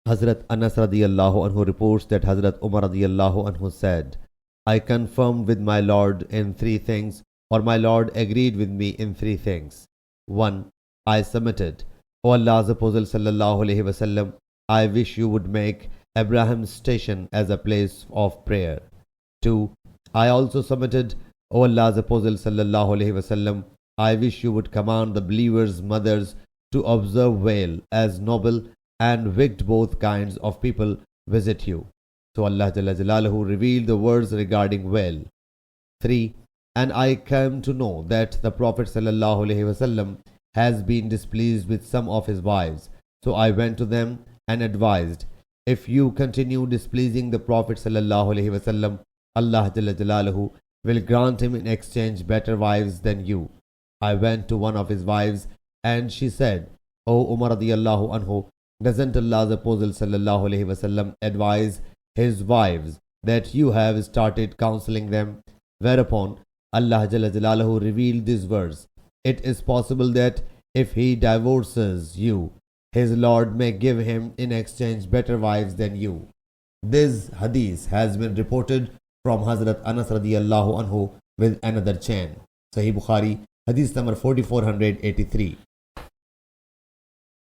Hazrat Anas radiyallahu anhu reports that Hazrat Umar radiyallahu anhu said, I confirmed with my Lord in three things, or my Lord agreed with me in three things. 1. I submitted. O Allah's Apostle sallallahu alaihi wasallam, I wish you would make Abraham's station as a place of prayer. 2. I also submitted. O Allah's Apostle sallallahu alaihi wasallam, I wish you would command the believers' mothers to observe veil, as noble and wicked both kinds of people visit you. So Allah Jalla Jalaluhu revealed the words regarding veil. 3. And I came to know that the Prophet sallallahu alaihi wasallam has been displeased with some of his wives. So I went to them and advised, if you continue displeasing the Prophet sallallahu alaihi wasallam, Allah Jalla Jalaluhu will grant him in exchange better wives than you. I went to one of his wives and she said, O Umar radiyallahu anhu, doesn't Allah's Apostle sallallahu alaihi wasallam advise his wives that you have started counseling them? Whereupon Allah Jalla Jalaluhu revealed this verse. It is possible that if he divorces you, his Lord may give him in exchange better wives than you. This hadith has been reported from Hazrat Anas radiyallahu anhu with another chain. Sahih Bukhari, hadith number 4483.